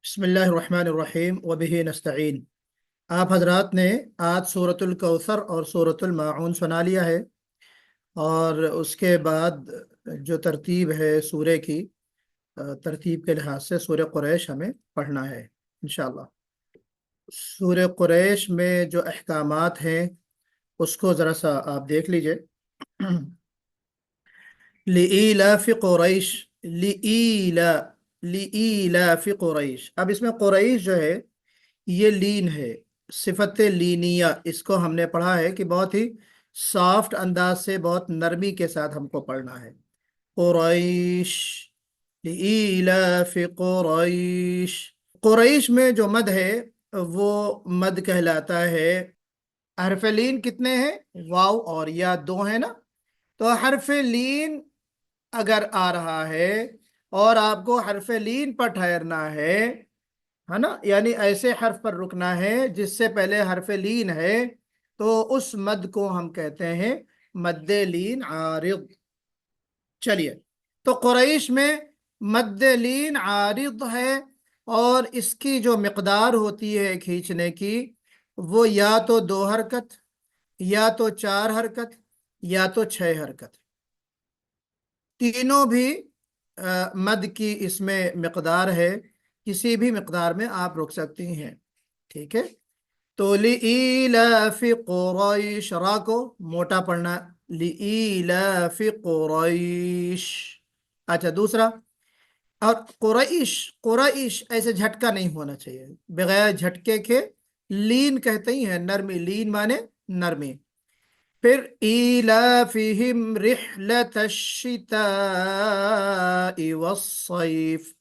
बिस्मिल्लाहिर्रहमानिर्रहीम वबिही नस्तईन। आप हजरात ने आज सूरतुल कौसर और सूरतुल माऊन सुना लिया है, और उसके बाद जो तरतीब है सूरे की, तरतीब के लिहाज से सूरह कुरैश हमें पढ़ना है इंशाअल्लाह। सूरह कुरैश में जो अहकामात हैं उसको ज़रा सा आप देख लीजिए। लिईलाफि कुरैश, लिईला लिईलाफि कुरैश। अब इसमें कुरैश जो है ये लीन है, सिफत लीनिया। इसको हमने पढ़ा है कि बहुत ही सॉफ्ट अंदाज से, बहुत नरमी के साथ हमको पढ़ना है। कुरैश, लिईलाफि कुरैश। कुरैश में जो मद है वो मद कहलाता है। हरफ लीन कितने हैं? वाव और या दो है ना। तो हरफ लीन अगर आ रहा है और आपको हरफ लीन पर ठहरना है ना, यानी ऐसे हर्फ पर रुकना है जिससे पहले हरफ लीन है, तो उस मद को हम कहते हैं मद्दे लीन आरिद। चलिए, तो कुरैश में मद्दे लीन आरिद है, और इसकी जो मिकदार होती है खींचने की, वो या तो 2 हरकत, या तो 4 हरकत, या तो 6 हरकत। तीनों भी मद की इसमें मिकदार है। किसी भी मिकदार में आप रुक सकती हैं, ठीक है। तो लिईलाफि कुरैश, रा को मोटा पढ़ना, लिईलाफि कुरैश। अच्छा, दूसरा, और कुरैश, कुरैश ऐसे झटका नहीं होना चाहिए, बगैर झटके के लीन कहते ही है, नरमी, लीन माने नरमी। फिर ईलाफिहिम रिहलतश्शिताइ वस्सैफ।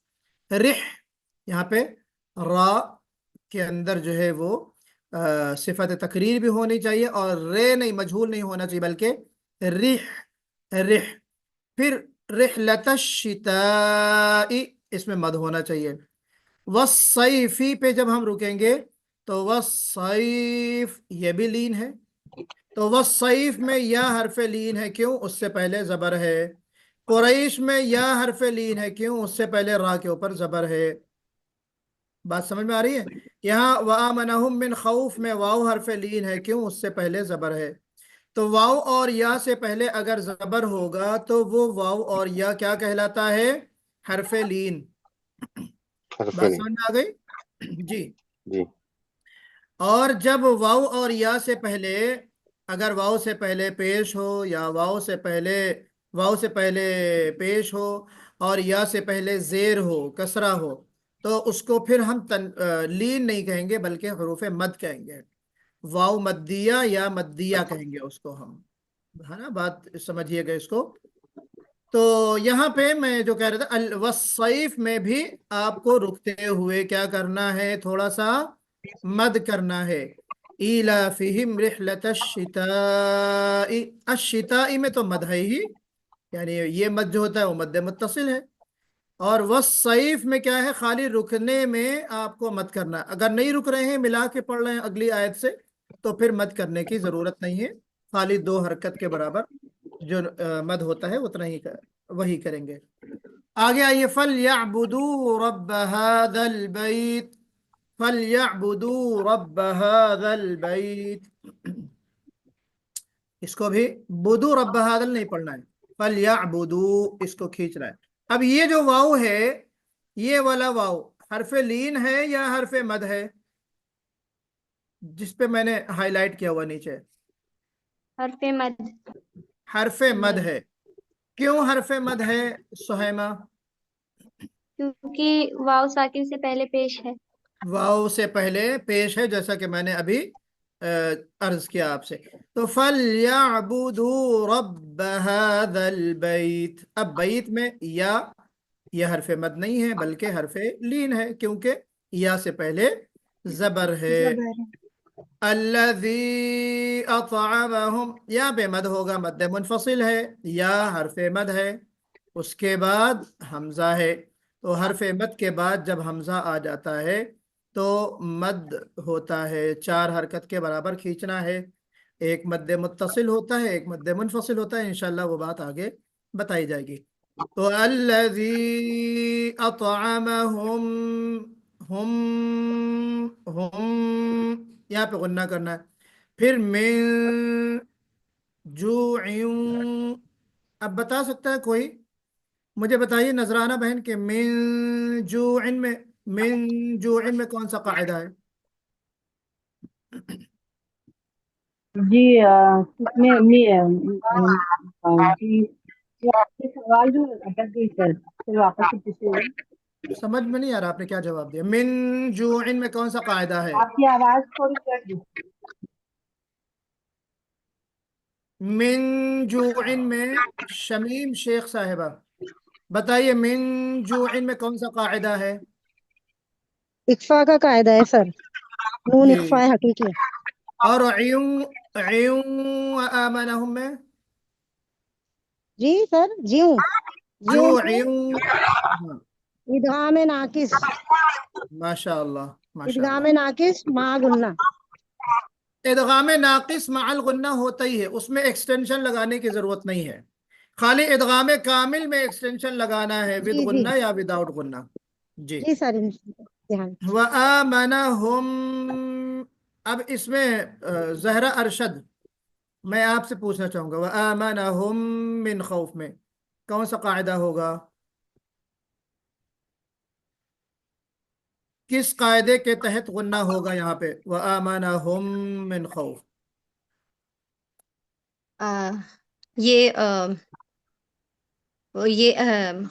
रिह, यहाँ पे रा के अंदर जो है वो सिफत तकरीर भी होनी चाहिए, और रे नहीं, मजहूल नहीं होना चाहिए, बल्कि रिह, रिह। फिर रिहलतश्शिताइ, इसमें मद होना चाहिए। वस्सैफी पे जब हम रुकेंगे तो वस्सैफ, ये भी लीन है। तो वस्सैफ में या हरफ लीन है, क्यों? उससे पहले जबर है। कुरैश में या हरफ लीन है, क्यों? उससे पहले रा के ऊपर जबर है। बात समझ में आ रही है? यहाँ वआमनहुम मिन खौफ में वाव हरफ लीन है, क्यों? उससे पहले जबर है। तो वाव और या से पहले अगर जबर होगा तो वो वाव और या क्या कहलाता है? हरफ लीन। बात हरफिन। समझ में आ गई? जी। जी। और जब वाव और या से पहले, अगर वाव से पहले पेश हो, या वाव से पहले पेश हो, और या से पहले जेर हो, कसरा हो, तो उसको फिर हम लीन नहीं कहेंगे, बल्कि हरूफ मद कहेंगे। वाव मद्दिया या मद्दिया कहेंगे उसको हम, है ना। बात समझिएगा इसको। तो यहाँ पे मैं जो कह रहा था, अल वस्सैफ में भी आपको रुकते हुए क्या करना है? थोड़ा सा मद करना है। ईलाफिहिम रिहलतश्शिताइ, अश्शिताइ में तो मद है ही, यानी ये मद जो होता है वो मद्दे मुत्तसिल है। और वस्सैफ में क्या है? खाली रुकने में आपको मद करना है। अगर नहीं रुक रहे हैं, मिला के पढ़ रहे हैं अगली आयत से, तो फिर मद करने की जरूरत नहीं है। खाली 2 हरकत के बराबर जो मद होता है उतना ही वही करेंगे। आगे आइए, फल याबुदू रब्ब हादल बैत। फल याबुदू रब्ब हादल बैत। इसको भी बुदू रब्ब हादल नहीं पढ़ना है, फल याबुदू, इसको खींचना है। अब ये जो वाव है, ये वाला वाव हरफे लीन है या हरफे मद है? जिसपे मैंने हाईलाइट किया हुआ नीचे, हरफे मद। हरफे मद है। क्यों हरफे मद है सुहैमा? क्योंकि वाव साकिन से पहले पेश है। वाव से पहले पेश है, जैसा कि मैंने अभी अर्ज किया आपसे। तो फल याबुदू रब्ब हादल बैत। अब बैत में या, यह हरफ मद नहीं है बल्कि हरफ लीन है, क्योंकि या से पहले जबर है। जबर। अल्लज़ी अतअमहुम, यहाँ पे मद होगा, मद मुनफसिल है, या हरफ मद है। उसके बाद हमजा है, तो हरफ मद के बाद जब हमजा आ जाता है तो मद होता है 4 हरकत के बराबर खींचना है। एक मद मुत्तसिल होता है, एक मद मुनफसिल होता है, इंशाल्लाह वो बात आगे बताई जाएगी। तो अल्लज़ी अतअमहुम, हम यहाँ पे गुन्ना करना है। फिर मिन जूइन, अब बता सकता है कोई? मुझे बताइए नजराना बहन के मिन जूइन में कौन सा कायदा है? जी इसमें जी ये आपके सवाल जो अटक गई सर, फिर वापस से पूछिएगा। समझ में नहीं आ रहा आपने क्या जवाब दिया। मिन जूइन में कौन सा कायदा है? आपकी आवाज थोड़ी कट गई। मिन जूइन में, शमीम शेख साहिबा बताइए, मिन जूइन में कौन सा कायदा है? इक्फा का कायदा है सर, नून इक्फा जी। है हकीकी। और अयूं अयूं आमनहुम में, जी सर, जीऊ जू जीऊ में अयूं, हाँ, इदगाम नाकिस, माशाअल्लाह इदगाम माशाअल्लाह। नाकिस मा गुन्ना। इदगाम नाकिस मअल गुन्ना होता ही है, उसमें एक्सटेंशन लगाने की जरूरत नहीं है। खाली इदगाम कामिल में एक्सटेंशन लगाना है, विद जी जी गुन्ना या विदाउट गुन्ना। जी। जी सर, ध्यान। व आमनहुम, अब इसमें जहरा अरशद, मैं आपसे पूछना चाहूंगा, व आमनहुम मिन खौफ में कौन सा कायदा होगा? किस कायदे के तहत गुन्ना होगा यहाँ पे? व आमनहुम मिन खौफ। आ, ये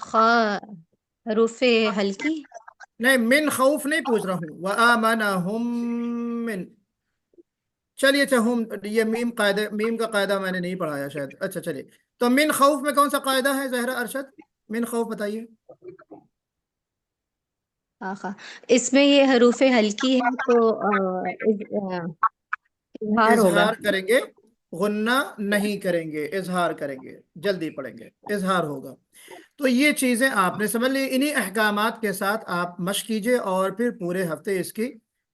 खा रूफे हल्की। नहीं, मिन खौफ नहीं पूछ रहा हूँ, व आमनहुम मिन। चलिए अच्छा, हम ये मीम कायदे, मीम का कायदा मैंने नहीं पढ़ाया शायद। अच्छा चलिए, तो मिन खौफ में कौन सा कायदा है जहरा अरशद? मिन खौफ बताइए। आखा इसमें ये हरूफे हल्की है तो इजहार होगा। इजहार करेंगे, गुन्ना नहीं करेंगे, इजहार करेंगे, जल्दी पढ़ेंगे, इजहार होगा। तो ये चीजें आपने समझ ली। इन्हीं अहकामात के साथ आप मश्क कीजिए और फिर पूरे हफ्ते इसकी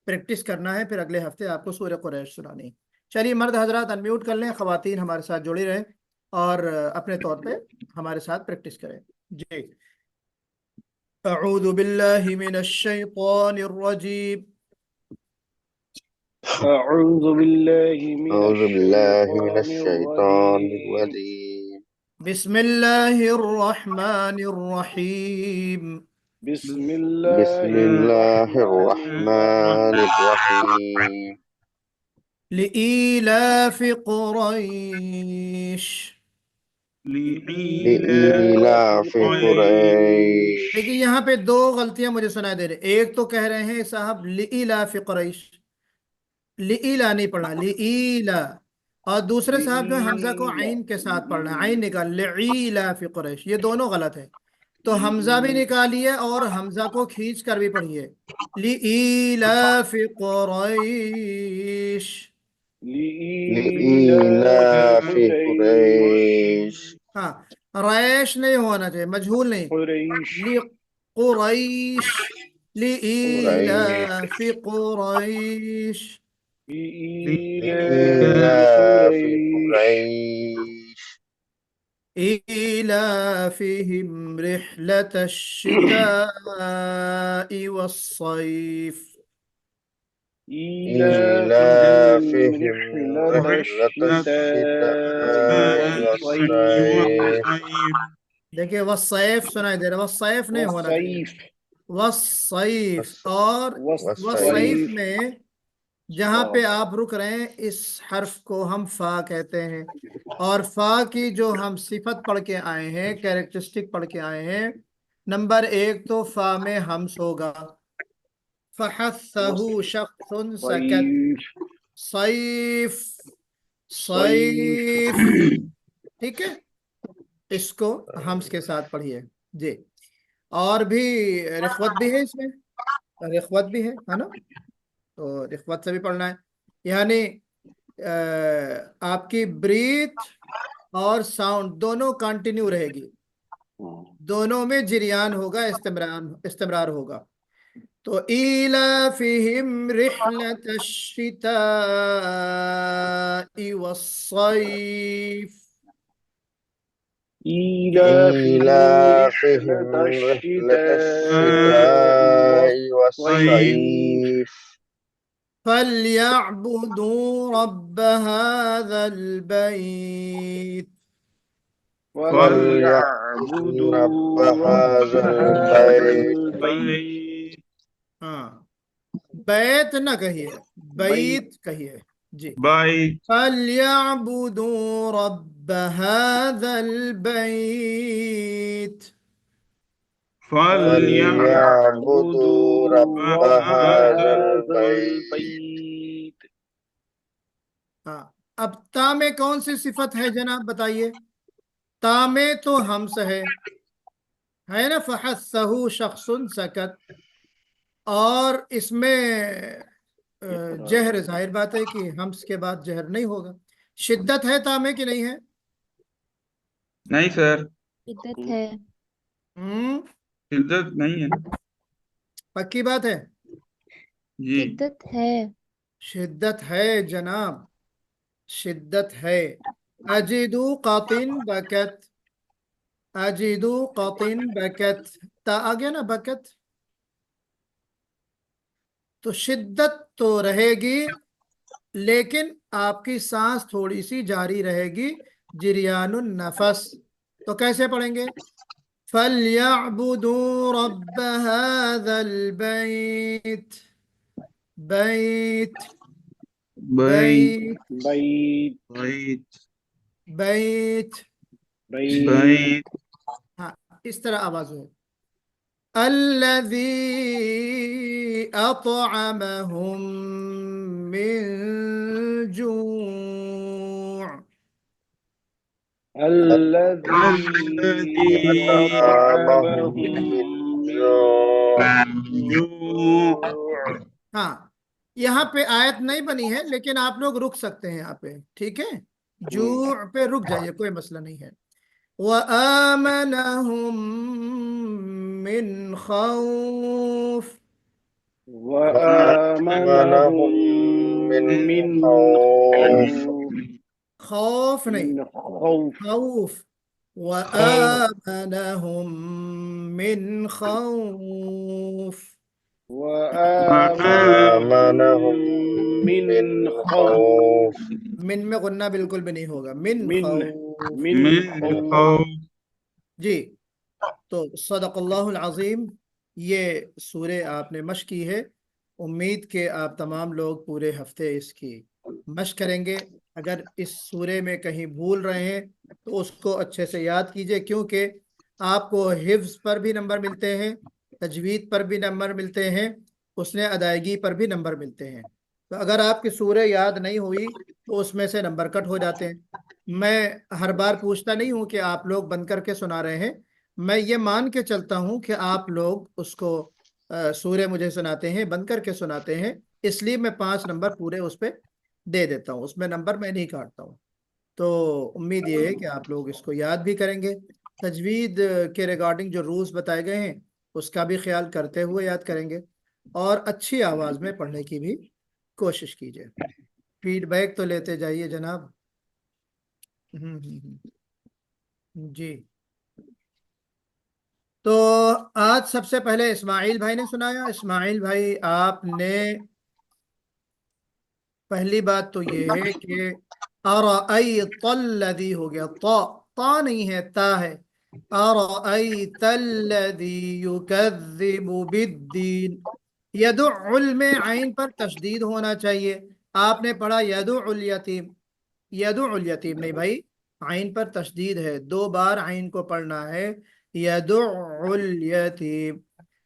प्रैक्टिस करना है। फिर अगले हफ्ते आपको सूरह कुरैश सुनानी है। चलिए मर्द हजरात अनम्यूट कर लें, खवातीन हमारे साथ जुड़ी रहें और अपने तौर पे हमारे साथ प्रैक्टिस करें। जी। अऊज़ु बिल्लाहि मिनश शैतानिर रजीम। أعوذ بالله من أعوذ بالله من الشيطان الشيطان الرجيم الرجيم बिस्मिल्लाहिर रहमानिर रहीम। بسم بسم الله الله الرحمن الرحمن الرحيم الرحيم لإيلاف قريش। لإيلاف لإيلاف قريش देखिए قريش यहाँ पे दो गलतियां मुझे सुनाई दे रही। एक तो कह रहे हैं साहब लिइलाफ कुरैश, लिइला नहीं पढ़ना, लिइला। और दूसरे साहब जो है हमजा को आइन के साथ पढ़ना है, आइन निकाल, लिइलाफ कुरैश। ये दोनों गलत है। तो हमजा भी निकालिए और हमजा को खींच कर भी पढ़िए, लिइलाफ कुरैश। لإيلاف لإيلاف قريش قريش हाँ, रैश नहीं होना चाहिए, मजहूल नहीं। قريش ली कुरैश, قريش लिइलाफ कुरैश। لإيلاف لإيلاف قريش قريش إيلافهم رحلة الشتاء والصيف. إيلافهم إيلافهم رحلة رحلة الشتاء الشتاء والصيف والصيف देखिए वसैफ सुनाई दे रहा है, वसैफ नहीं होना चाहिए, والصيف वसैफ। और वसैफ والصيف والصيف में जहां पे صاد आप रुक रहे हैं, इस हर्फ को हम फा कहते हैं। और फा की जो हम सिफत पढ़ के आए हैं, कैरेक्टरिस्टिक पढ़ के आए हैं, नंबर एक तो फा में हम्स होगा, फहस्सहु शख्सुन सकत। والصيف सैफ, صيف सैफ, ठीक है, इसको हम्स के साथ पढ़िए। जी। और भी रिख्वत भी है इसमें, रिख्वत भी है ना? तो रिख्वत से भी पढ़ना है। यानी आपकी ब्रीथ और साउंड दोनों कंटिन्यू रहेगी, दोनों में जिरियान होगा, इस्तेमरार इस्तेमरार होगा। तो इलाफिहिम रिहलत अश्शिताइ वस्सैफ। إيلافهم رحلة الشتاء والصيف فليعبدوا رب هذا البيت فليعبدوا رب هذا البيت हाँ, बैत ना कहिए, बैत कहिए जी। بيت فليعبدوا رب هذا البيت فليعبدوا رب هذا البيت हाँ, अब ता में कौन सी सिफत है जनाब बताइए। ता में तो हमस है ना, फहस्सहु शख्सुन सकत, और इसमें जहर, जाहिर बात है कि हमस के बाद जहर नहीं होगा। शिद्दत है ता में कि नहीं है? नहीं सर, शिद्दत है। शिद्दत नहीं है पक्की बात है? जी। शिद्दत है। शिद्दत है जनाब, शिद्दत है। अजिदु कातिन बकत, अजिदु कातिन बकत, ता आ गया ना बकत, तो शिद्दत तो रहेगी, लेकिन आपकी सांस थोड़ी सी जारी रहेगी, जिरियानुन नफस। तो कैसे पढ़ेंगे? फलयअबुदू रब्ब हाज़ल बैत, बैत बैत बैत بيت बैत बैत, बैत हाँ, इस तरह आवाज हो। الذي أطعمهم من جوع، الذي أطعمهم من جوع हाँ, यहाँ पे आयत नहीं बनी है, लेकिन आप लोग रुक सकते हैं यहाँ पे, ठीक है, जू पे रुक जाइए, कोई मसला नहीं है। वआमनहुम मिन खौफ, وآمنهم من خوف खौफ नहीं, खौफ। वआमनहुम मिन खौफ, وآمنهم من خوف मिन में गुन्ना बिल्कुल भी नहीं होगा, मिन खौफ من خوف जी। तो सदक़ल्लाहुल अज़ीम, ये सूरे आपने मश्क की है। उम्मीद के आप तमाम लोग पूरे हफ्ते इसकी मश्क करेंगे। अगर इस सूरे में कहीं भूल रहे हैं तो उसको अच्छे से याद कीजिए, क्योंकि आपको हिफ्ज़ पर भी नंबर मिलते हैं, तजवीद पर भी नंबर मिलते हैं, उसने अदायगी पर भी नंबर मिलते हैं। तो अगर आपकी सूरे याद नहीं हुई तो उसमें से नंबर कट हो जाते हैं। मैं हर बार पूछता नहीं हूँ कि आप लोग बंद करके सुना रहे हैं, मैं ये मान के चलता हूँ कि आप लोग उसको सूर्य मुझे सुनाते हैं, बंद करके सुनाते हैं, इसलिए मैं 5 नंबर पूरे उस पर दे देता हूँ, उसमें नंबर मैं नहीं काटता हूँ। तो उम्मीद ये है कि आप लोग इसको याद भी करेंगे, तजवीद के रिगार्डिंग जो रूल्स बताए गए हैं उसका भी ख्याल करते हुए याद करेंगे, और अच्छी आवाज़ में पढ़ने की भी कोशिश कीजिए। फीडबैक तो लेते जाइए जनाब। जी, तो आज सबसे पहले इस्माइल भाई ने सुनाया। इस्माइल भाई, आपने पहली बात तो ये है कि अरअयतल्लज़ी हो गया, ता नहीं है, ता है। अरअयतल्लज़ी युकज़्ज़िबु बिद्दीन, यदुल में आइन पर तशदीद होना चाहिए। आपने पढ़ा यदुल यतीम, यदुल यतीम नहीं भाई, आइन पर तशदीद है, 2 बार आइन को पढ़ना है, यदुल यतीम।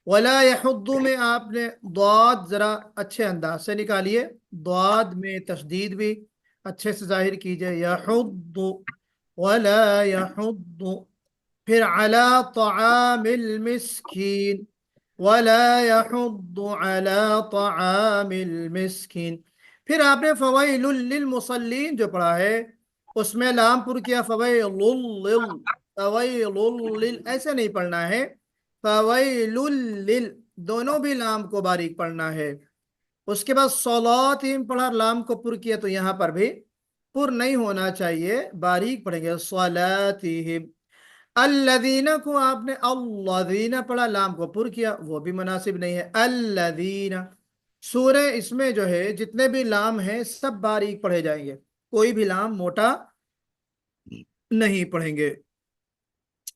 वला यहुद्दु में आपने दाद जरा अच्छे अंदाज से निकालिए, दाद में तशदीद भी अच्छे से जाहिर कीजिए, यहुद्दु वला यहुद्दु। फिर अला तआमिल मिस्कीन, वला यहुद्दु अला तआमिल मिस्कीन। फिर आपने फवैलुल लिल मुसल्लीन जो पढ़ा है उसमें लाम पुर किया, फवैलुल, फवैलुल लिल ऐसे नहीं पढ़ना है, फवैलुल लिल, दोनों भी लाम को बारीक पढ़ना है। उसके बाद सलातिम पढ़ा, लाम को पुर किया, तो यहाँ पर भी पुर नहीं होना चाहिए, बारीक पढ़ेंगे, सलातिहिम। الذین کو آپ نے الذین پڑھا، لام کو پر کیا، وہ بھی مناسب نہیں ہے. الذین سورہ اس میں جو ہے جتنے بھی لام ہیں سب باریک پڑھے جائیں گے، کوئی بھی لام موٹا نہیں پڑھیں گے.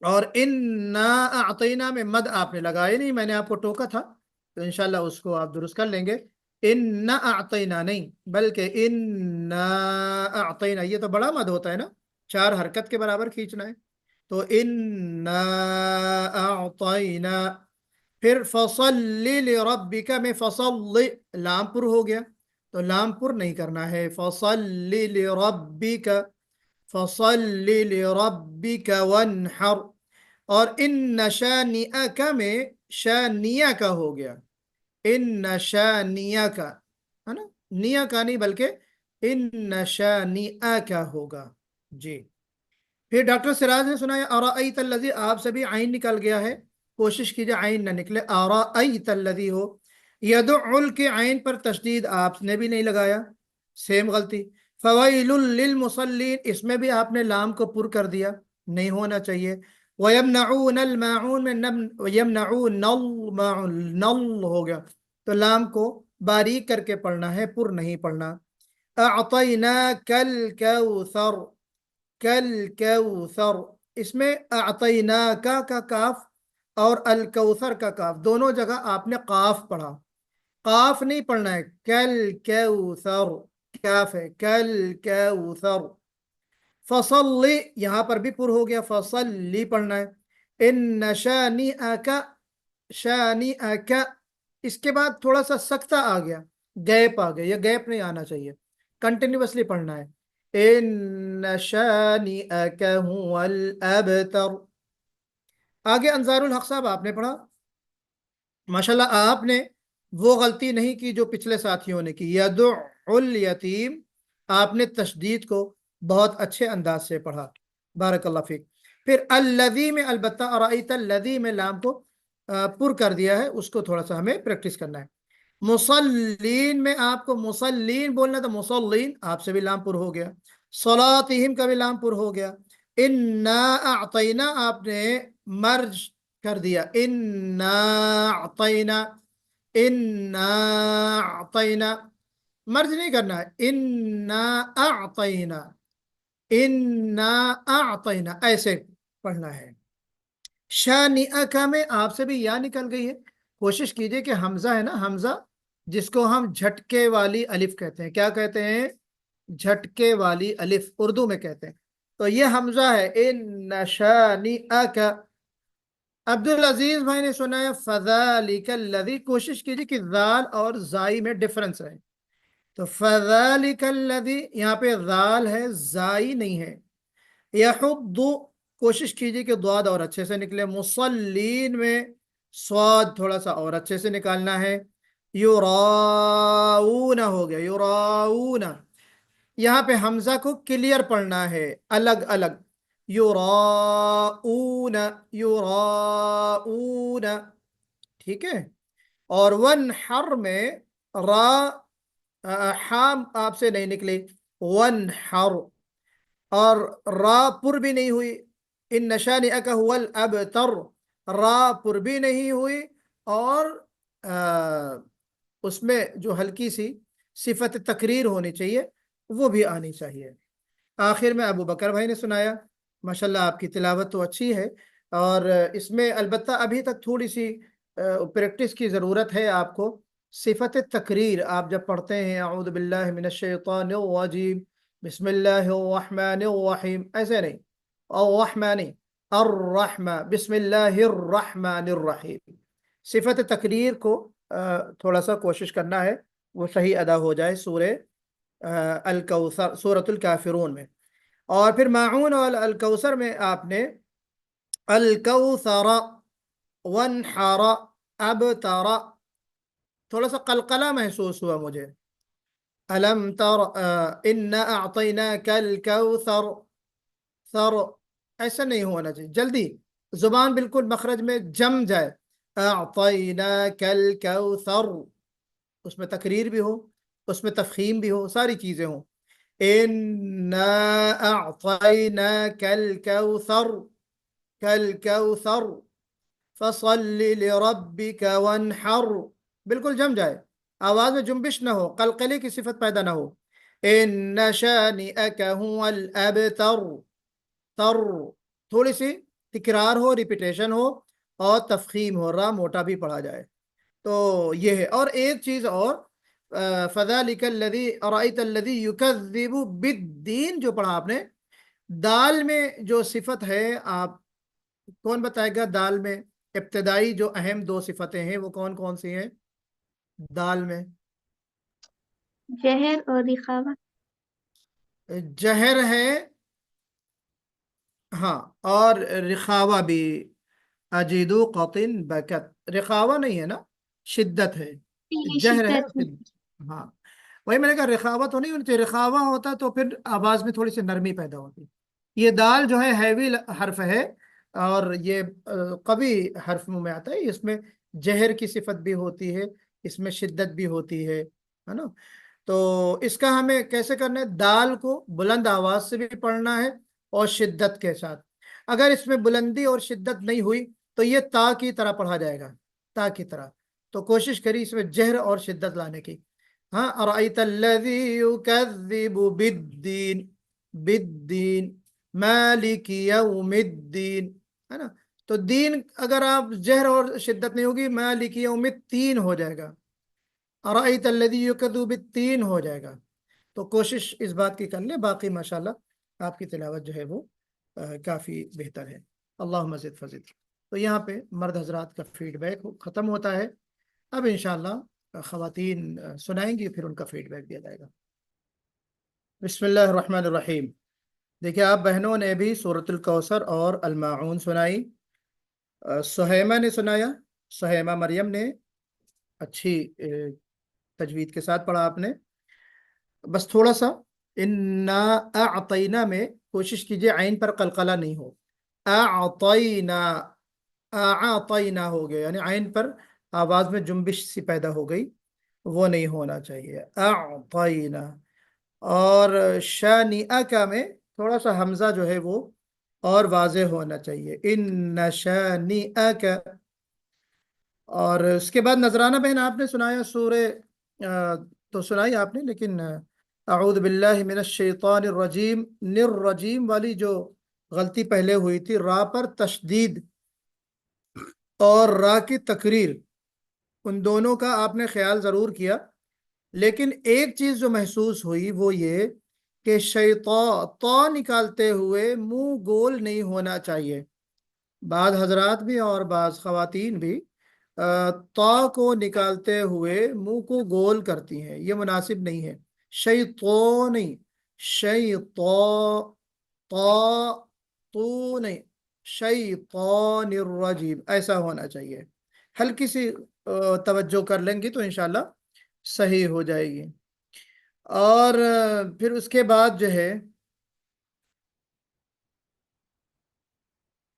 اور انا اعطینا میں مد آپ نے لگائے نہیں، میں نے آپ کو ٹوکا تھا، تو انشاءاللہ اس کو آپ درست کر لیں گے. انا اعطینا نہیں بلکہ انا اعطینا، یہ تو بڑا مد ہوتا ہے نا، 4 حرکت کے برابر کھینچنا ہے. تو انا اعطینا. پھر فصل لربک میں فصل لام پر ہو گیا، تو لام پر نہیں کرنا ہے. فصل لربک، فصل لربک وانحر. اور ان شانئک میں شانیہ کا ہو گیا، ان شانیہ کا ہے نا، نیا کا نہیں بلکہ ان شانیہ کا ہوگا. جی پھر ڈاکٹر سراج نے سنایا ارائیت الذی، آپ سے بھی عین نکل گیا ہے، کوشش کیجئے عین نہ نکلے، ارائیت الذی ہو. یدعل کے عین پر تشدید آپ نے بھی نہیں لگایا، سیم غلطی. فویل للمصلین، اس میں بھی آپ نے لام کو پر کر دیا، نہیں ہونا چاہیے. وَيَمْنَعُونَ الْمَاعُونَ میں يَمْنَعُونَ نل ہو گیا، تو لام کو باریک کر کے پڑھنا ہے، پر نہیں پڑھنا. اعطیناک الکوثر، کل اس میں اعطیناک کا کاف اور الکوثر کا کاف دونوں جگہ آپ نے قاف پڑھا، قاف نہیں پڑھنا ہے. کل کوثر کاف ہے، کل کوثر. فصلی یہاں پر بھی پر ہو گیا، فصلی پڑھنا ہے. ان شانئک، شانئک اس کے بعد تھوڑا سا سکتہ آ گیا، گیپ آ گیا، یہ گیپ نہیں آنا چاہیے، کنٹینیوسلی پڑھنا ہے. ان شانئک هو الابتر. آگے انصار الحق صاحب آپ نے پڑھا، ماشاءاللہ آپ نے وہ غلطی نہیں کی جو پچھلے ساتھیوں نے کی. یدع الیتیم، آپ نے تشدید کو بہت اچھے انداز سے پڑھا، بارک اللہ فیک. پھر الذی میں البتہ ارائیت الذی میں لام کو پر کر دیا ہے، اس کو تھوڑا سا ہمیں پریکٹس کرنا ہے. مصلین میں آپ کو مصلین بولنا تھا، مصلین آپ سے بھی لام پر ہو گیا. صلاتہم کا بھی لام پر ہو گیا. انا اعطینا آپ نے مرج کر دیا، انا اعطینا، انا اعطینا مرج نہیں کرنا ہے، انا اعطینا، انا اعطینا ایسے پڑھنا ہے. شانئک میں آپ سے بھی یا نکل گئی ہے، کوشش کیجئے کہ حمزہ ہے نا، حمزہ جس کو ہم جھٹکے والی الف کہتے ہیں، کیا کہتے ہیں؟ جھٹکے والی الف اردو میں کہتے ہیں، تو یہ حمزہ ہے. ان شانئک. عبدالعزیز بھائی نے سنایا فذالک الذی، کوشش کیجئے کہ ذال اور زائی میں ڈفرنس رہے، تو فذالک الذی یہاں پہ ذال ہے، زائی نہیں ہے. یحض، کوشش کیجئے کہ ضاد اور اچھے سے نکلے. مصلین میں صاد تھوڑا سا اور اچھے سے نکالنا ہے. یراؤون ہو گیا، یراؤون، یہاں پہ حمزہ کو کلیئر پڑھنا ہے، الگ الگ. یراؤون، یراؤون، ٹھیک ہے. اور ونحر میں را حام آپ سے نہیں نکلی، ونحر. اور را پر بھی نہیں ہوئی، ان شانئک هو الابتر، را پر بھی نہیں ہوئی. اور اس میں جو ہلکی سی صفت تقریر ہونی چاہیے وہ بھی آنی چاہیے. آخر میں ابو بکر بھائی نے سنایا، ماشاءاللہ آپ کی تلاوت تو اچھی ہے، اور اس میں البتہ ابھی تک تھوڑی سی پریکٹس کی ضرورت ہے آپ کو. صفت تقریر آپ جب پڑھتے ہیں اعوذ باللہ من الشیطان الرجیم بسم اللہ الرحمن الرحیم، ایسے نہیں، الرحمن الرحمن بسم اللہ الرحمن الرحیم، صفت تقریر کو تھوڑا سا کوشش کرنا ہے وہ صحیح ادا ہو جائے سورہ الکوثر، سورۃ الکافرون میں. اور پھر ماعون اور الکوثر میں آپ نے الکوثر، وانحر، ابتر، تھوڑا سا قلقلہ محسوس ہوا مجھے. الم تر انا اعطیناک الکوثر، سر ایسا نہیں ہونا چاہیے، جلدی زبان بالکل مخرج میں جم جائے. اعطیناک الکوثر، اس میں تقریر بھی ہو، اس میں تفخیم بھی ہو، ساری چیزیں ہوں. انا اعطیناک الکوثر، कल कौसर फसल्लि लिरब्बिक वनहर, बिल्कुल जम जाए, आवाज में जुम्बिश ना हो, कलकले की सिफत पैदा ना हो। इन्न शानिअक हुवल अबतर, तर थोड़ी सी तिकरार हो, रिपीटेशन हो और तफखीम हो, रा मोटा भी पढ़ा जाए। तो ये है। और एक चीज और, फज़ालिकल्लज़ी अराइतल्लज़ी युकज़्ज़िबु बिद्दीन जो पढ़ा आपने, दाल में जो सिफत है, आप कौन बताएगा? दाल में इब्तदाई जो अहम दो सिफतें हैं वो कौन कौन सी हैं दाल में? जहर और रिखावा। जहर है, हाँ, और रिखावा भी। अजीदु कतिन बकत, रिखावा नहीं है ना, शिद्दत है। ये जहर है शिद्दत है। हाँ, वही मैंने कहा, रिखावा तो नहीं होनी चाहिए। रिखावा होता तो फिर आवाज में थोड़ी सी नरमी पैदा होती। ये दाल जो है हैवी हर्फ है, और ये कवी हर्फ मुंह में आता है। इसमें जहर की सिफत भी होती है, इसमें शिद्दत भी होती है ना। तो इसका हमें कैसे करना है? दाल को बुलंद आवाज से भी पढ़ना है और शिद्दत के साथ। अगर इसमें बुलंदी और शिद्दत नहीं हुई तो ये ता की तरह पढ़ा जाएगा, ता की तरह। तो कोशिश करी इसमें जहर और शिद्दत लाने की। हाँ, अराइतल्लज़ी युकज़्ज़िबु बिद्दीन, बिद्दीन मालिकी यौमिद्दीन, है ना। तो दीन अगर आप जहर और शिद्दत नहीं होगी, मालिकी यौमिद्दीन हो जाएगा, अराइतल्लज़ी युकज़्ज़िबु बिद्दीन हो जाएगा। तो कोशिश इस बात की कर ले, बाकी माशाल्लाह आपकी तिलावत जो है वो काफ़ी बेहतर है। अल्लाह मज़िद फज़िद। तो यहाँ पे मर्द हजरात का फीडबैक ख़त्म होता है। अब इंशाल्लाह ख़वातीन सुनाएंगी, फिर उनका फीडबैक दिया जाएगा। बिस्मिल्लाहिर्रहमानिर्रहीम। देखिए, आप बहनों ने भी सूरतुल कौसर और अल माऊन सुनाई, सुहैमा ने सुनाया, सुहैमा मरियम ने अच्छी तजवीद के साथ पढ़ा आपने। बस थोड़ा सा इन्ना अअतैना में कोशिश कीजिए आइन पर कलकला नहीं हो। अअतैना, अअतैना हो गया, यानी आइन पर आवाज में जुम्बिश सी पैदा हो गई, वो नहीं होना चाहिए। अअतैना। और शानिआ का में थोड़ा सा हमजा जो है वो और वाज़े होना चाहिए, इन्न शानिआ का। और उसके बाद नजराना बहन आपने सुनाया सूरे तो सुनाई आपने, लेकिन अऊज़ु बिल्लाहि मिनश शैतानिर रजीम, निर्रजीम वाली जो गलती पहले हुई थी, रा पर तशदीद और रा की तकरीर, उन दोनों का आपने ख्याल ज़रूर किया। लेकिन एक चीज़ जो महसूस हुई वो ये कि शैता तो निकालते हुए मुंह गोल नहीं होना चाहिए। बाद हजरात भी और बाज ख़वातीन भी ता को निकालते हुए मुंह को गोल करती हैं, ये मुनासिब नहीं है। शैतो नहीं, शैतो, ता तो नहीं, शैतानिर्रजीम ऐसा होना चाहिए। हल्की सी तवज्जो कर लेंगी तो इंशाल्लाह सही हो जाएगी। और फिर उसके बाद जो है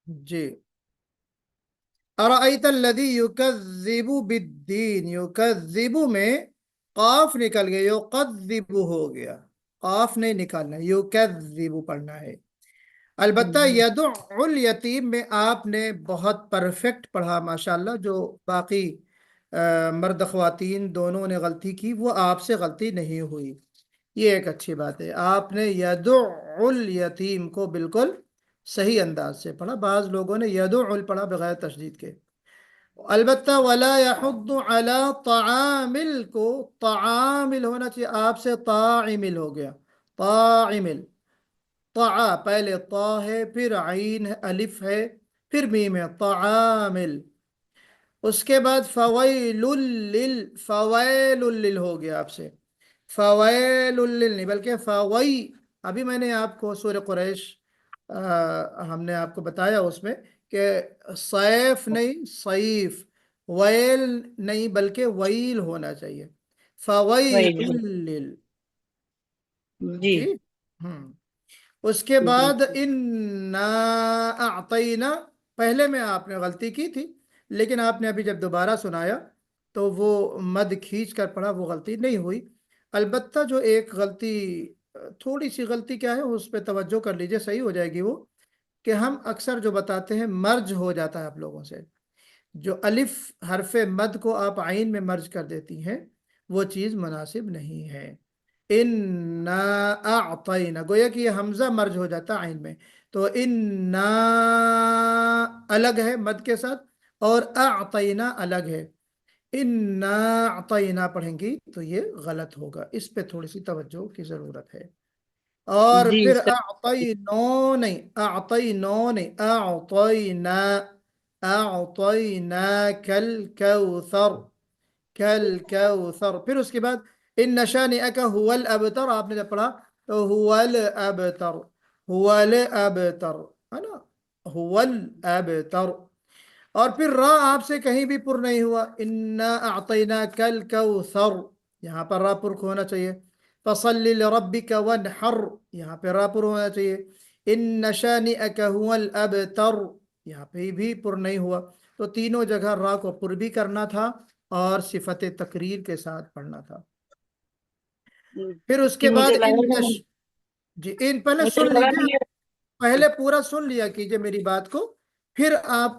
जी, अराइतल्लज़ी युकज़्ज़िबु बिद्दीन, युकज़्ज़िबु में काफ निकल गया, युकज़्ज़िबु हो गया, काफ नहीं निकालना, युकज़्ज़िबु पढ़ना है। अलबत्ता यदुल यतीम में आपने बहुत परफेक्ट पढ़ा माशाल्लाह। जो बाकी मर्द ख्वातीन दोनों ने गलती की, वो आपसे गलती नहीं हुई, ये एक अच्छी बात है। आपने यदुल यतीम को बिल्कुल सही अंदाज से पढ़ा। बाज लोगों ने यदुल पढ़ा बगैर तशदीद के। अलबत्ता वला यहुद्दु अला तामिल को तामिल होना चाहिए, आपसे ताइमिल हो गया, ताइमिल। ता पहले ता है, फिर आइन है, अलिफ है, फिर मीम है, तामिल। उसके बाद फवैलुल लिल, फवैलुल लिल हो गया आपसे, फवैलुल लिल नहीं बल्कि फवै। अभी मैंने आपको सूरह कुरैश हमने आपको बताया उसमें कि सैफ नहीं सईफ, वैल नहीं बल्कि वैल होना चाहिए, वही फवैलुल लिल। जी। जी। उसके जी बाद इन्ना अअतैना, पहले में आपने गलती की थी, लेकिन आपने अभी जब दोबारा सुनाया तो वो मद खींच कर पढ़ा, वो गलती नहीं हुई। अलबत्ता जो एक गलती, थोड़ी सी गलती क्या है, उस पर तवज्जो कर लीजिए, सही हो जाएगी वो। کہ ہم اکثر جو بتاتے ہیں مرج ہو جاتا ہے آپ لوگوں سے، جو الف حرف مد کو آپ عین میں مرج کر دیتی ہیں وہ چیز مناسب نہیں ہے۔ انا اعطینا، گویا کہ یہ حمزہ مرج ہو جاتا ہے عین میں، تو انا الگ ہے مد کے ساتھ اور اعطینا الگ ہے، انا اعطینا پڑھیں گی تو یہ غلط ہوگا، اس پہ تھوڑی سی توجہ کی ضرورت ہے۔ اور جی پھر سر، اعطینو نہیں، اعطینو نہیں، اعطینا، اعطیناک الکوثر، کل پھر اس کے بعد ان شانئک هو الابتر، آپ نے جب پڑھا تو هو الابتر، هو الابتر ہے نا، هو الابتر۔ اور پھر را آپ سے کہیں بھی پر نہیں ہوا، انا اعطیناک الکوثر، یہاں پر را پر ہونا چاہیے، فصلی لربک وانحر، یہاں پہ را پر ہونا چاہیے، ان شانئک هو الابتر، یہاں پہ بھی پر نہیں ہوا، تو تینوں جگہ را کو پر بھی کرنا تھا اور صفت تقریر کے ساتھ پڑھنا تھا۔ پھر اس جی کے بعد مجھے لگا جی ان پہلے مجھے سن لگا لیجیے، کہ پہلے پورا سن لیا کیجئے میری بات کو، پھر آپ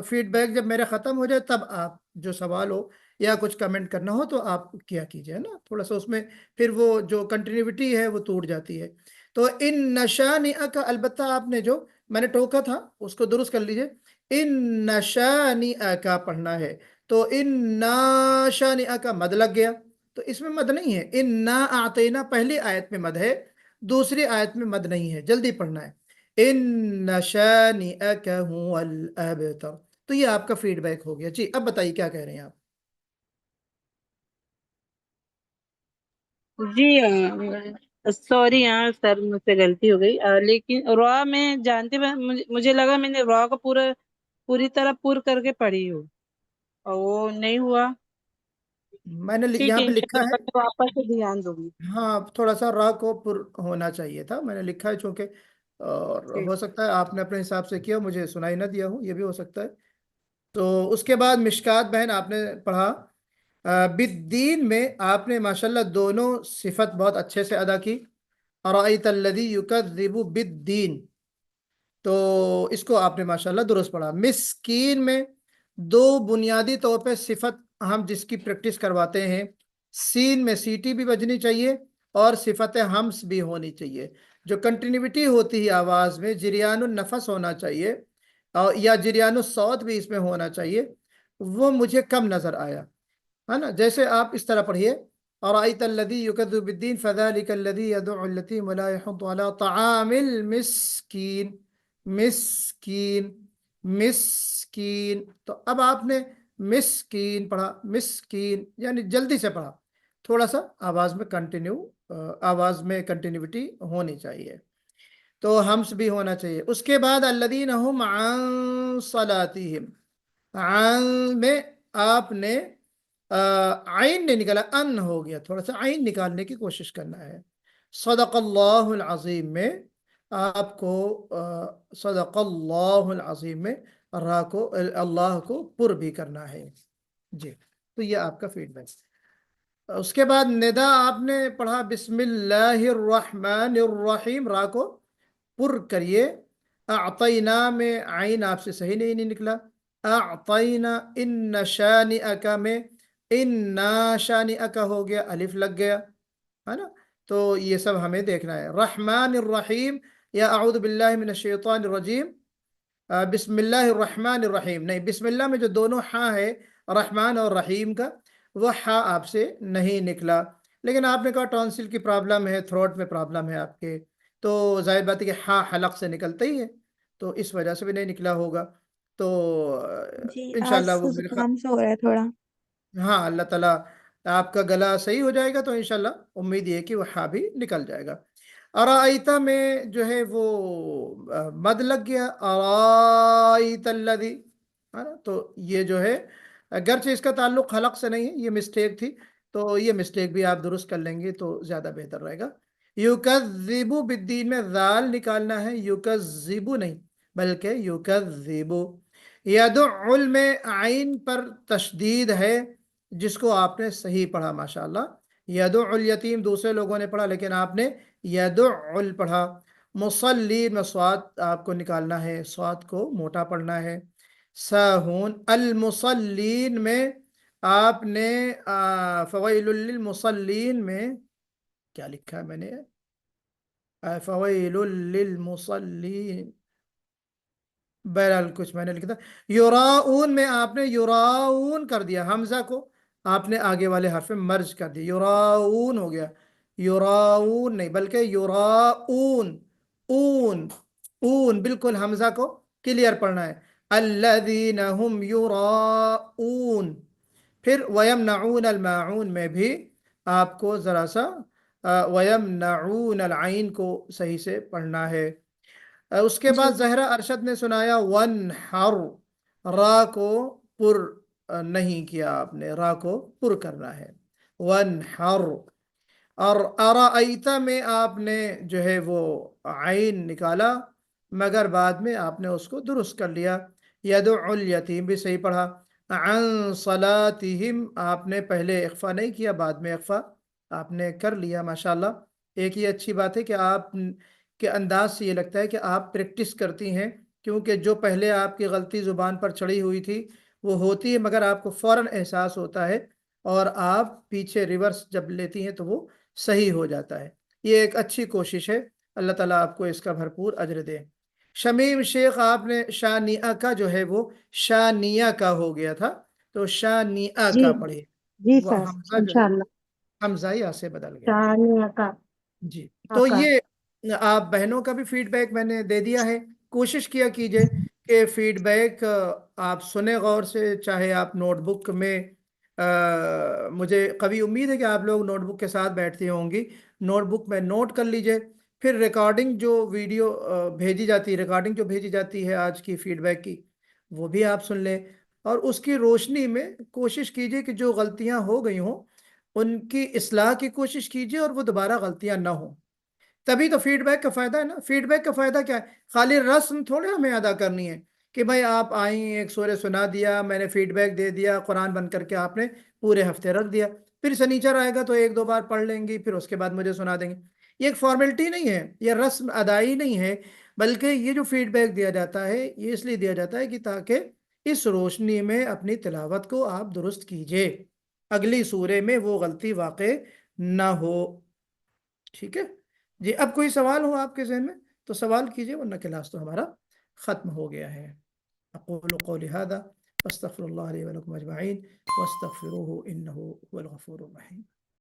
فیڈ بیک جب میرے ختم ہو جائے تب آپ جو سوال ہو یا کچھ کمنٹ کرنا ہو تو آپ کیا کیجئے نا، تھوڑا سا اس میں پھر وہ جو کنٹینیوٹی ہے وہ ٹوٹ جاتی ہے۔ تو ان نشانئک، البتہ آپ نے جو میں نے ٹوکا تھا اس کو درست کر لیجئے، ان نشانئک پڑھنا ہے، تو ان ناشانئک مد لگ گیا، تو اس میں مد نہیں ہے، انا اعطینا پہلی آیت میں مد ہے، دوسری آیت میں مد نہیں ہے، جلدی پڑھنا ہے، ان شانئک هو الابتر۔ تو یہ آپ کا فیڈ بیک ہو گیا۔ جی اب بتائیے کیا کہہ رہے ہیں آپ؟ جی سوری یار سر، مجھ سے غلطی ہو گئی، لیکن را میں جانتے ہوئے مجھے لگا میں نے را کو پوری طرح پر کر کے پڑھی ہوں اور وہ نہیں ہوا۔ میں نے ٹھیک یہاں ہے پہ لکھا ہے، انشاءاللہ واپس سے دھیان دوں گی۔ ہاں تھوڑا سا را کو پر ہونا چاہیے تھا، میں نے لکھا ہے چونکہ، اور ٹھیک۔ ہو سکتا ہے آپ نے اپنے حساب سے کیا، مجھے سنائی نہ دیا ہوں، یہ بھی ہو سکتا ہے۔ تو اس کے بعد مشکات بہن آپ نے پڑھا، بالدین میں آپ نے ماشاءاللہ دونوں صفت بہت اچھے سے ادا کی، ارأیت الذی یکذب بالدین، تو اس کو آپ نے ماشاءاللہ درست پڑھا۔ مسکین میں دو بنیادی طور پہ صفت ہم جس کی پریکٹس کرواتے ہیں، سین میں سیٹی بھی بجنی چاہیے اور صفت ہمس بھی ہونی چاہیے، جو کنٹینیوٹی ہوتی ہے آواز میں، جریان النفس ہونا چاہیے اور یا جریان الصوت بھی اس میں ہونا چاہیے، وہ مجھے کم نظر آیا ہے نا۔ جیسے آپ اس طرح پڑھیے، ارأیت الذی یکذب بالدین فذلک الذی یدع الیتیم ولا یحض علی طعام المسکین، مسکین، مسکین، تو اب آپ نے مسکین پڑھا، مسکین یعنی جلدی سے پڑھا، تھوڑا سا آواز میں کنٹینیوٹی ہونی چاہیے، تو ہمس بھی ہونا چاہیے۔ اس کے بعد الذین هم عن صلاتہم، عن میں آپ نے عین نہیں نکالا، ان ہو گیا، تھوڑا سا عین نکالنے کی کوشش کرنا ہے۔ صدق اللہ العظیم میں آپ کو صدق اللہ العظیم میں را کو اللہ کو پر بھی کرنا ہے۔ جی تو یہ آپ کا فیڈ بیک۔ اس کے بعد ندا آپ نے پڑھا بسم اللہ الرحمن الرحیم، را کو پر کریے۔ اعطینا میں عین آپ سے صحیح نہیں نکلا، اعطینا، ان شانئک میں ان شانئک ہو گیا، الف لگ گیا ہے نا، تو یہ سب ہمیں دیکھنا ہے۔ رحمان الرحیم، یا اعوذ باللہ من الشیطان الرجیم، بسم اللہ الرحمن الرحیم نہیں، بسم اللہ میں جو دونوں ہاں ہے رحمان اور رحیم کا، وہ ہاں آپ سے نہیں نکلا، لیکن آپ نے کہا ٹونسل کی پرابلم ہے، تھروٹ میں پرابلم ہے آپ کے، تو ظاہر بات ہے کہ ہاں حلق سے نکلتا ہی ہے، تو اس وجہ سے بھی نہیں نکلا ہوگا، تو جی آج انشاءاللہ وہ میرے خیال، زکام سے ہو رہا ہے تھوڑا۔ ہاں اللہ تعالیٰ آپ کا گلا صحیح ہو جائے گا، تو انشاءاللہ امید یہ ہے کہ وہ ہاں بھی نکل جائے گا۔ ارائیتا میں جو ہے وہ مد لگ گیا، ارائیت الذی ہے نا، تو یہ جو ہے اگرچہ اس کا تعلق حلق سے نہیں ہے، یہ مسٹیک تھی، تو یہ مسٹیک بھی آپ درست کر لیں گے تو زیادہ بہتر رہے گا۔ یکذب بالدین میں ذال نکالنا ہے، یکذب نہیں بلکہ یکذب۔ یدع میں عین پر تشدید ہے، جس کو آپ نے صحیح پڑھا ماشاءاللہ، یدع الیتیم دوسرے لوگوں نے پڑھا لیکن آپ نے یدع پڑھا۔ मुसल्लीन में स्वाद आपको निकालना है, स्वाद को मोटा पढ़ना है। साहून अल मुसल्लीन में आपने फवैलुल लिल मुसल्लीन में क्या लिखा है मैंने, फवैलुल लिल मुसल्लीन, बहरहाल कुछ मैंने लिखा था। युराऊन में आपने युराऊन कर दिया, हमजा को आपने आगे वाले हर्फ में मर्ज कर दिया, युराऊन हो गया, युराऊन नहीं बल्कि युराऊन, ऊन ऊन, बिल्कुल हमजा को क्लियर पढ़ना है। अल्लज़ीना हुम युराऊन। फिर वयमनऊन अल माऊन में भी आपको ज़रा सा वयमनऊन अल आइन को सही से पढ़ना है। उसके जी बाद जहरा अरशद ने सुनाया वन हर, रा को पुर नहीं किया आपने, रा को पुर करना है, वन हर। और अराइता में आपने जो है वो आइन निकाला, मगर बाद में आपने उसको दुरुस्त कर लिया। यदउल यतीम भी सही पढ़ा। अन सलातिहिम आपने पहले इख्फा नहीं किया, बाद में इख्फा आपने कर लिया, माशाल्लाह। एक ये अच्छी बात है कि आप के अंदाज से ये लगता है कि आप प्रैक्टिस करती हैं, क्योंकि जो पहले आपकी गलती ज़ुबान पर चढ़ी हुई थी वो होती है, मगर आपको फ़ौरन एहसास होता है और आप पीछे रिवर्स जब लेती हैं तो वो सही हो जाता है। ये एक अच्छी कोशिश है, अल्लाह ताला आपको इसका भरपूर अजर दे। शमीम शेख आपने शानिया का जो है वो शानिया का हो गया था, तो शानिया जी का पढ़े, जी वो सर, हमजा जो है इंशाल्लाह। हमजा यहाँ से बदल गया। शानिया का जी, तो का ये आप बहनों का भी फीडबैक मैंने दे दिया है। कोशिश किया कीजिए कि फीडबैक आप सुने गौर से, चाहे आप नोटबुक में मुझे कभी उम्मीद है कि आप लोग नोटबुक के साथ बैठती होंगी, नोटबुक में नोट कर लीजिए। फिर रिकॉर्डिंग जो वीडियो भेजी जाती है, रिकॉर्डिंग जो भेजी जाती है आज की फीडबैक की, वो भी आप सुन लें, और उसकी रोशनी में कोशिश कीजिए कि जो गलतियां हो गई हों उनकी इस्लाह की कोशिश कीजिए और वो दोबारा गलतियां ना हो। तभी तो फीडबैक का फायदा है ना। फीडबैक का फायदा क्या है, खाली रस्म थोड़े हमें अदा करनी है कि भाई आप आई, एक सूरह सुना दिया, मैंने फीडबैक दे दिया, कुरान बंद करके आपने पूरे हफ्ते रख दिया, फिर शनिचर आएगा तो एक दो बार पढ़ लेंगी, फिर उसके बाद मुझे सुना देंगे। ये एक फॉर्मेलिटी नहीं है, ये रस्म अदाई नहीं है, बल्कि ये जो फीडबैक दिया जाता है ये इसलिए दिया जाता है कि ताकि इस रोशनी में अपनी तिलावत को आप दुरुस्त कीजिए, अगली सूरे में वो गलती वाक़ई ना हो। ठीक है जी। अब कोई सवाल हो आपके ज़हन में तो सवाल कीजिए, वरना क्लास तो हमारा ख़त्म हो गया है। अक़ूलु क़ौली हाज़ा वस्तग़फ़िरुल्लाह ली व लकुम अजमईन वस्तग़फ़िरूहु इन्नहु हुवल गफ़ूरुर रहीम।